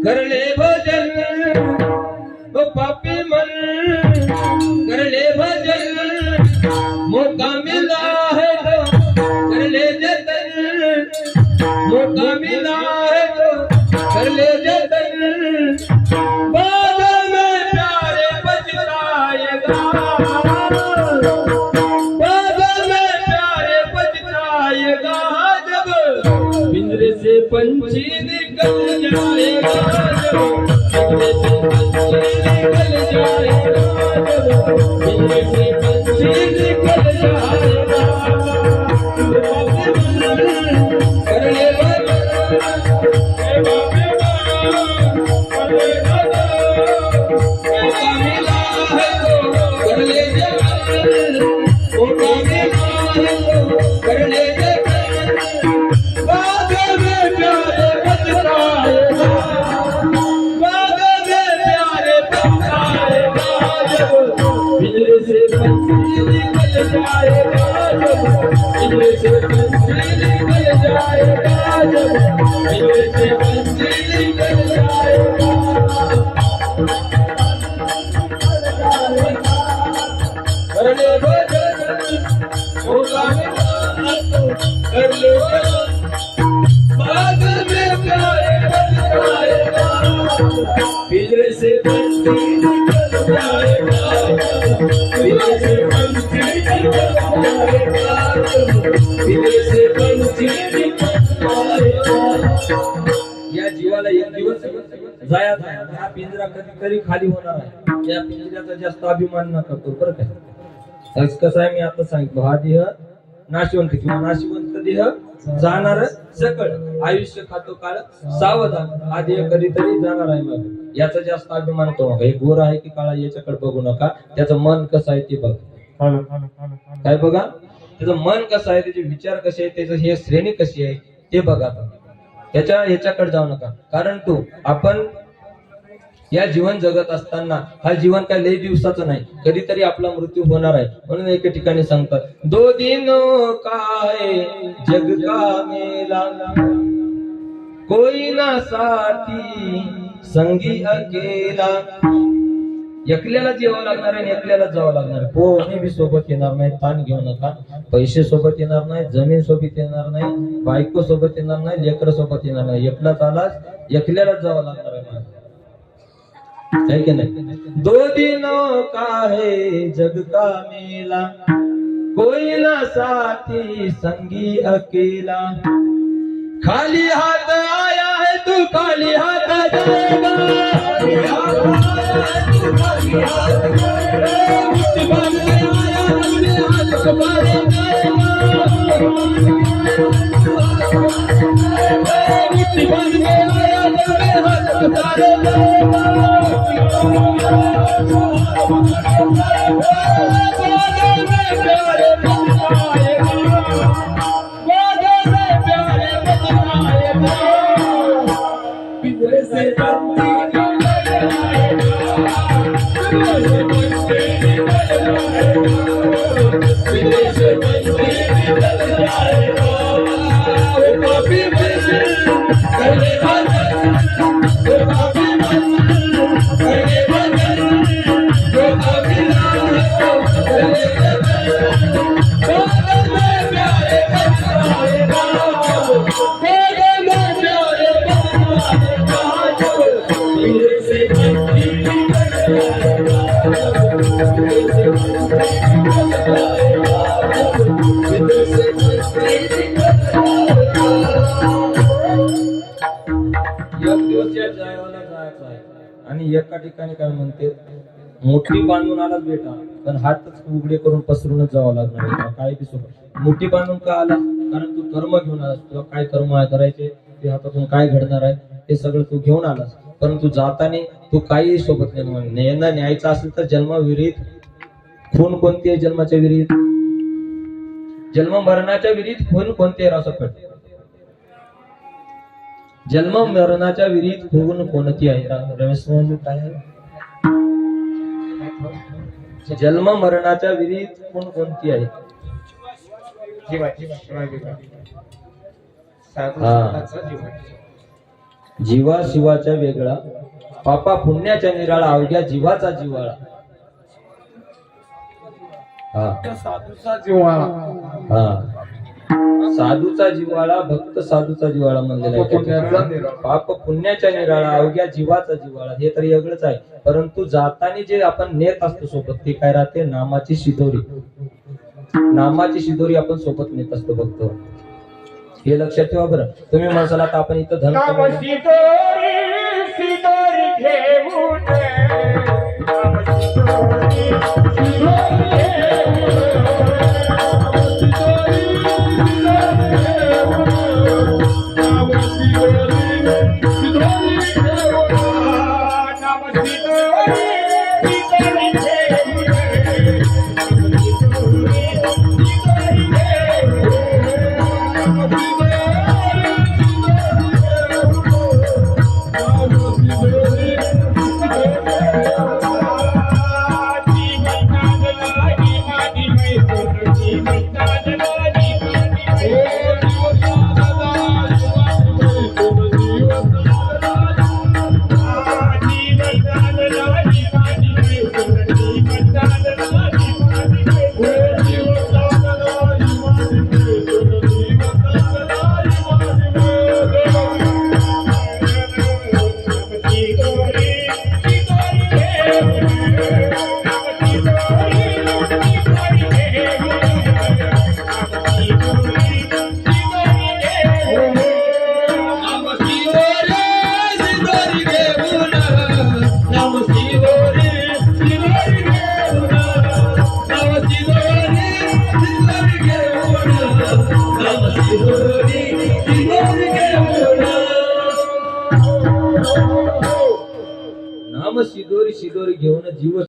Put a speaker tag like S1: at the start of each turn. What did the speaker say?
S1: कर ले भजन ओ पापी मन, कर ले भजन मौका मिला है तो कर ले जतन, मौका मिला है तो कर ले जतन, बाद में प्यारे पछताएगा, बाद में प्यारे पछताएगा, जब पिंजरे से पंछी निकल जाएगा, जब पिंजरे से पंछी निकल जाएगा, जब पिंजरे से पंछी निकल जाएगा, कर ले पिंजरे से पंछी निकल जाएगा, पिंजरे से पंछी निकल जाएगा, पिंजरे से पंछी निकल जाएगा। या जीवाला एक दिवस जायचा आहे, हा पिंजरा कधीतरी खाली होणार आहे, या पिंजऱ्याचा जास्त अभिमान नका करू बरं काय. कसं आहे मी आता सांगितलं, हा देह नाशवंत किंवा नाशवंत देह जाणार सकळ, आयुष्य खातो काळ सावधान, हा देह कधीतरी जाणार आहे. मग याचा जास्त अभिमान करू नका, हे गोर आहे की काळा याच्याकडे बघू नका, त्याचं मन कसं आहे ते बघा. काय बघा, त्याचं मन कसं आहे, त्याचे विचार कसे आहेत, त्याचं हे श्रेणी कशी आहे ते बघा. त्याच्या ह्याच्याकडे जाऊ नका, कारण तू आपण या जीवन जगत असताना हा जीवन काय लई दिवसाचं नाही, कधीतरी आपला मृत्यू होणार आहे. म्हणून एके ठिकाणी सांगतात, दो दिनों का है जग का मेला, कोई ना साथी संगी अकेला. एकल्याला जेवावं लागणार आहे, एकल्याला जावं लागणार आहे. कोणी बी सोबत येणार नाही, ताण घेऊ नका. पैसे सोबत येणार नाही, जमीन सोबत येणार नाही, बायको सोबत येणार नाही, लेकर सोबत येणार नाही. एकलाच आलास, एकल्याला जावं लागणार आहे. है कि नहीं? दो दिनों का है जग का मेला, कोई ना साथी संगी अकेला. खाली हाथ आया है तू खाली हाथ जाएगा, खाली हाथ आया है तू खाली हाथ जाएगा, मुट्ठी बांध के आया अपने हाथ को मारे जाएगा, मुट्ठी बांध के आया अपने हाथ को मारे जाएगा. पिंजरे से पंछी निकल जाएगा, पिंजरे से पंछी निकल जाएगा, वो पापी बन कर ले भजन, वो पापी बन कर ले भजन, जो कबीरा है तो कर ले भजन, बादल में प्यारे पछताएगा, बादल में प्यारे पछताएगा, पिंजरे से पंछी निकल जाएगा, पिंजरे से पंछी निकल जाएगा, पिंजरे से पंछी निकल जाएगा. एक दिवस या जायवाला जायचं आहे आणि एका ठिकाणी काय म्हणते, मोठी बांधून आलाच बेटा, पण हातच उघडे करून पसरूनच जावं लागणार आहे. काय बी सोबत मोठी बांधून का आला, कारण तू कर्म घेऊन आलास, तुला काय कर्म आहे करायचे, ते हातातून काय घडणार आहे ते सगळं तू घेऊन आलास. परंतु जाताना तू काही सोबत नाही न्यायचं असेल तर जन्मविरीत. खून कोणती आहे जन्माच्या विरीत? जन्म मरणाच्या विरीत खून कोणते रासकट? जन्म मरणाच्या विरीत खून कोणती आहे? रमेश काय आहे? जन्म मरणाच्या विरीत खून कोणती आहे?
S2: जीवा शिवाच्या वेगळा, पापा पुण्याच्या निराळा, अवघ्या जीवाचा जिव्हाळा. हा
S1: साधूचा जिव्हाळा.
S2: हा साधूचा जिव्हाळा, भक्त साधूचा जिव्हाळा म्हणलेला आहे.
S1: पुण्याचा निराळा.
S2: पाप पुण्याच्या निराळा, अवघ्या जीवाचा जिव्हाळा. हे तरी वेगळंच आहे, परंतु जाताना जे आपण नेत असतो सोबत ते काय राहते? नामाची शिदोरी. नामाची शिदोरी आपण सोबत नेत असतो भक्त. हे लक्षात ठेवा बरं. तुम्ही म्हणसाल आता आपण इथं धन
S1: नाम
S2: कमवलं.
S1: शिदोरी शिदोरी घेऊन, नाम शिदोरी शिदोरी
S2: नाम शिदोरी शिदोरी घेऊन जीव